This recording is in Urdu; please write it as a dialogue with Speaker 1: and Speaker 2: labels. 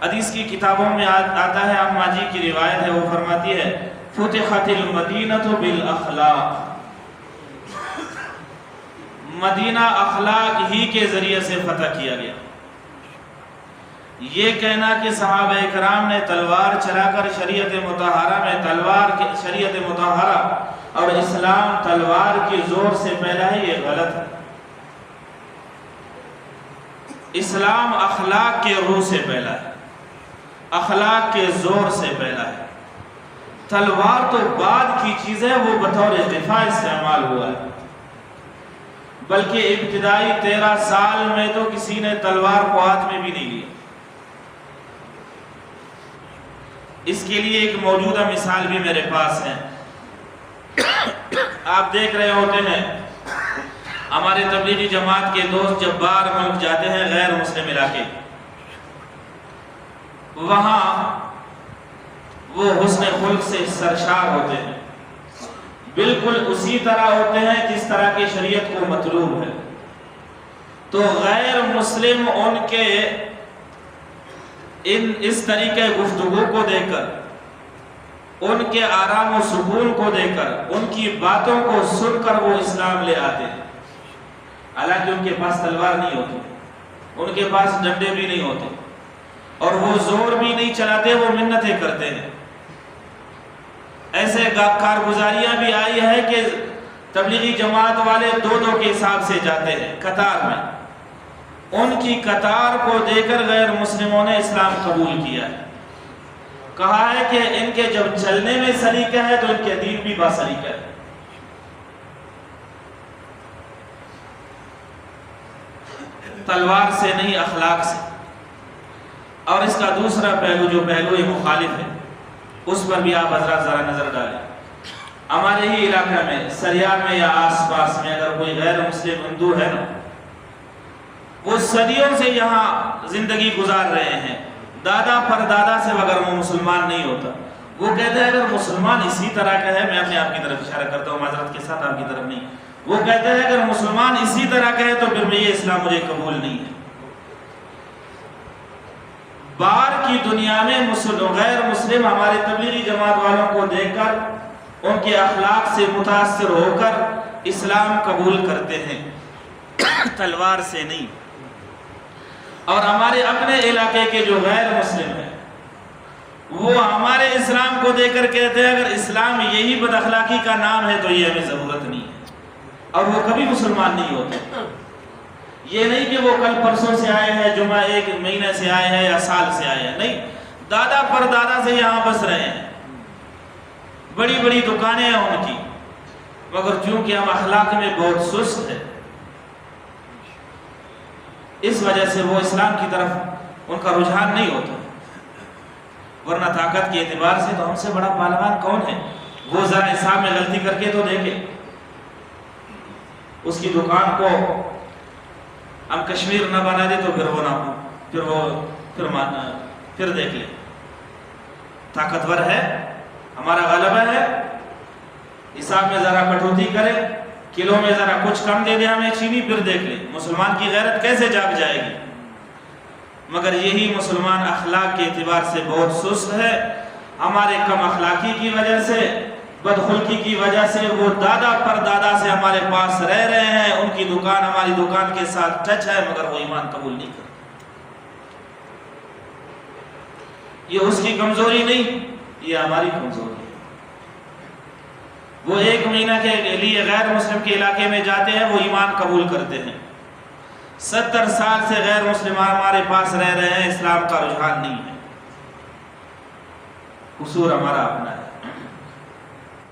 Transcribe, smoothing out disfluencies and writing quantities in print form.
Speaker 1: حدیث کی کتابوں میں آتا ہے، اماں جی کی روایت ہے، وہ فرماتی ہے فتحت المدینۃ بالاخلاق، مدینہ اخلاق ہی کے ذریعے سے فتح کیا گیا۔ یہ کہنا کہ صحابہ اکرام نے تلوار چلا کر شریعت مطہرہ میں شریعت مطہرہ اور اسلام تلوار کی زور سے پھیلا ہے، یہ غلط ہے۔ اسلام اخلاق کے روح سے پھیلا ہے، اخلاق کے زور سے پھیلا ہے۔ تلوار تو بعد کی چیز ہے، وہ بطور دفاع استعمال ہوا ہے، بلکہ ابتدائی 13 سال میں تو کسی نے تلوار کو ہاتھ میں بھی نہیں لیا۔ اس کے لیے ایک موجودہ مثال بھی میرے پاس ہے۔ آپ دیکھ رہے ہوتے ہیں ہمارے تبلیغی جماعت کے دوست جب باہر ملک جاتے ہیں، غیر مسلم علاقے، وہاں وہ حسن خلق سے سرشار ہوتے ہیں، بالکل اسی طرح ہوتے ہیں جس طرح کی شریعت کو مطلوب ہے۔ تو غیر مسلم ان کے اس طریقے گفتگو کو دیکھ کر، ان کے آرام و سکون کو دیکھ کر، ان کی باتوں کو سن کر وہ اسلام لے آتے ہیں۔ حالانکہ ان کے پاس تلوار نہیں ہوتی، ان کے پاس ڈنڈے بھی نہیں ہوتے، اور وہ زور بھی نہیں چلاتے، وہ منتیں کرتے ہیں۔ ایسے کارگزاریاں بھی آئی ہے کہ تبلیغی جماعت والے 2 کے حساب سے جاتے ہیں قطار میں، ان کی قطار کو دیکھ کر غیر مسلموں نے اسلام قبول کیا ہے۔ کہا ہے کہ ان کے جب چلنے میں سلیقہ ہے تو ان کے دین بھی باسلیقہ ہے۔ تلوار سے نہیں، اخلاق سے۔ اور اس کا دوسرا پہلو، جو پہلو مخالف ہے، اس پر بھی آپ حضرات ذرا نظر ڈالیں۔ ہمارے ہی علاقہ میں، سریاب میں یا آس پاس میں اگر کوئی غیر مسلم ہندو ہے نا، وہ صدیوں سے یہاں زندگی گزار رہے ہیں، دادا پر دادا سے مگر وہ مسلمان نہیں ہوتا۔ وہ کہتے ہیں اگر مسلمان اسی طرح کا ہے، میں اپنے آپ کی طرف اشارہ کرتا ہوں، معذرت کے ساتھ آپ کی طرف نہیں، وہ کہتے ہیں اگر مسلمان اسی طرح کا ہے تو پھر یہ اسلام مجھے قبول نہیں ہے۔ باہر کی دنیا میں غیر مسلم ہمارے تبلیغی جماعت والوں کو دیکھ کر، ان کے اخلاق سے متاثر ہو کر اسلام قبول کرتے ہیں، تلوار سے نہیں۔ اور ہمارے اپنے علاقے کے جو غیر مسلم ہیں، وہ ہمارے اسلام کو دیکھ کر کہتے ہیں اگر اسلام یہی بد اخلاقی کا نام ہے تو یہ ہمیں ضرورت نہیں ہے، اور وہ کبھی مسلمان نہیں ہوتے۔ یہ نہیں کہ وہ کل پرسوں سے آئے ہیں، جمعہ 1 مہینے سے آئے ہیں یا سال سے آئے ہیں، نہیں، دادا پر دادا سے یہاں بس رہے ہیں، بڑی بڑی دکانیں ہیں ان کی، مگر چونکہ ہم اخلاق میں بہت سست ہیں، اس وجہ سے وہ اسلام کی طرف ان کا رجحان نہیں ہوتا۔ ورنہ طاقت کے اعتبار سے تو ہم سے بڑا پہلوان کون ہے؟ وہ ذرا حساب میں غلطی کر کے تو دیکھے، اس کی دکان کو ہم کشمیر نہ بنا دے تو پھر دیکھ لیں، طاقتور ہے، ہمارا غلبہ ہے، حساب میں ذرا کٹوتی کرے، کلو میں ذرا کچھ کم دے دے ہمیں چینی، پھر دیکھ لیں مسلمان کی غیرت کیسے جاگ جائے گی۔ مگر یہی مسلمان اخلاق کے اعتبار سے بہت سست ہے، ہمارے کم اخلاقی کی وجہ سے، بدخلقی کی وجہ سے وہ دادا پر دادا سے ہمارے پاس رہ رہے ہیں، ان کی دکان ہماری دکان کے ساتھ ٹچ ہے، مگر وہ ایمان قبول نہیں کرتے۔ یہ اس کی کمزوری نہیں، یہ ہماری کمزوری ہے۔ وہ 1 مہینہ کے لیے غیر مسلم کے علاقے میں جاتے ہیں، وہ ایمان قبول کرتے ہیں، 70 سال سے غیر مسلمان ہمارے پاس رہ رہے ہیں، اسلام کا رجحان نہیں ہے۔ قصور ہمارا اپنا ہے۔